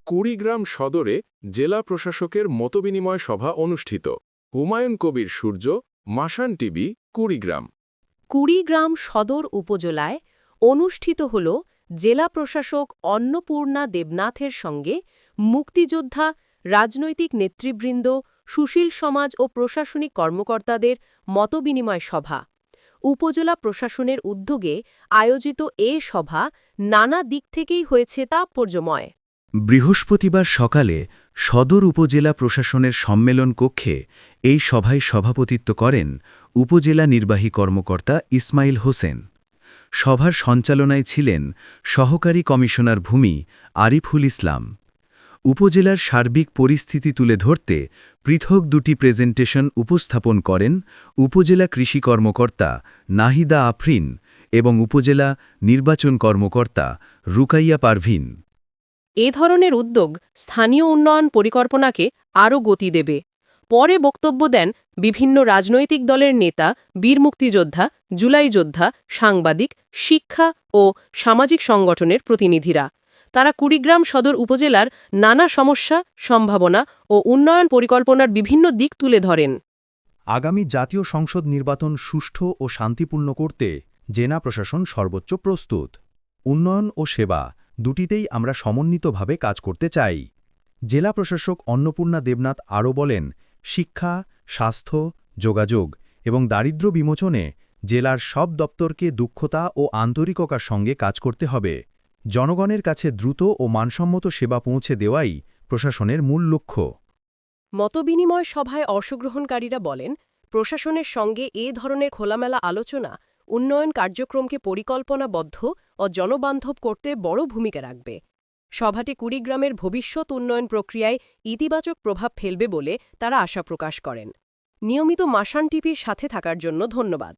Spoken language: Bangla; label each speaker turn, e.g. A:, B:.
A: কুড়িগ্রাম সদরে জেলা প্রশাসকের মতবিনিময় সভা অনুষ্ঠিত। হুমায়ুন কবির সূর্য, মাসান টিভি, কুড়িগ্রাম।
B: কুড়িগ্রাম সদর উপজেলায় অনুষ্ঠিত হল জেলা প্রশাসক অন্নপূর্ণা দেবনাথের সঙ্গে মুক্তিযোদ্ধা, রাজনৈতিক নেতৃবৃন্দ, সুশীল সমাজ ও প্রশাসনিক কর্মকর্তাদের মতবিনিময় সভা। উপজেলা প্রশাসনের উদ্যোগে আয়োজিত এ সভা নানা দিক থেকেই হয়েছে তাৎপর্যময়।
C: বৃহস্পতিবার সকালে সদর উপজেলা প্রশাসনের সম্মেলন কক্ষে এই সভায় সভাপতিত্ব করেন উপজেলা নির্বাহী কর্মকর্তা ইসমাইল হোসেন। সভার সঞ্চালনায় ছিলেন সহকারী কমিশনার ভূমি আরিফুল ইসলাম। উপজেলার সার্বিক পরিস্থিতি তুলে ধরতে পৃথক দুটি প্রেজেন্টেশন উপস্থাপন করেন উপজেলা কৃষি কর্মকর্তা নাহিদা আফরিন এবং উপজেলা নির্বাচন কর্মকর্তা রুকাইয়া পারভিন।
B: এ ধরনের উদ্যোগ স্থানীয় উন্নয়ন পরিকল্পনাকে আরও গতি দেবে। পরে বক্তব্য দেন বিভিন্ন রাজনৈতিক দলের নেতা, বীর মুক্তিযোদ্ধা, জুলাই যোদ্ধা, সাংবাদিক, শিক্ষা ও সামাজিক সংগঠনের প্রতিনিধিরা। তারা কুড়িগ্রাম সদর উপজেলার নানা সমস্যা, সম্ভাবনা ও উন্নয়ন পরিকল্পনার বিভিন্ন দিক তুলে ধরেন।
D: আগামী জাতীয় সংসদ নির্বাচন সুষ্ঠু ও শান্তিপূর্ণ করতে জেলা প্রশাসন সর্বোচ্চ প্রস্তুত। উন্নয়ন ও সেবা দুটিতেই আমরা সমন্বিতভাবে কাজ করতে চাই। জেলা প্রশাসক অন্নপূর্ণা দেবনাথ আরও বলেন, শিক্ষা, স্বাস্থ্য, যোগাযোগ এবং দারিদ্র্য বিমোচনে জেলার সব দপ্তরকে দক্ষতা ও আন্তরিকতার সঙ্গে কাজ করতে হবে। জনগণের কাছে দ্রুত ও মানসম্মত সেবা পৌঁছে দেওয়াই প্রশাসনের মূল লক্ষ্য।
B: মতবিনিময় সভায় অংশগ্রহণকারীরা বলেন, প্রশাসনের সঙ্গে এ ধরনের খোলামেলা আলোচনা উন্নয়ন কার্যক্রমকে পরিকল্পনাবদ্ধ ও জনবান্ধব করতে বড় ভূমিকা রাখবে। সভাটি কুড়িগ্রামের ভবিষ্যৎ উন্নয়ন প্রক্রিয়ায় ইতিবাচক প্রভাব ফেলবে বলে তারা আশা প্রকাশ করেন। নিয়মিত মাসান টিভির সাথে থাকার জন্য ধন্যবাদ।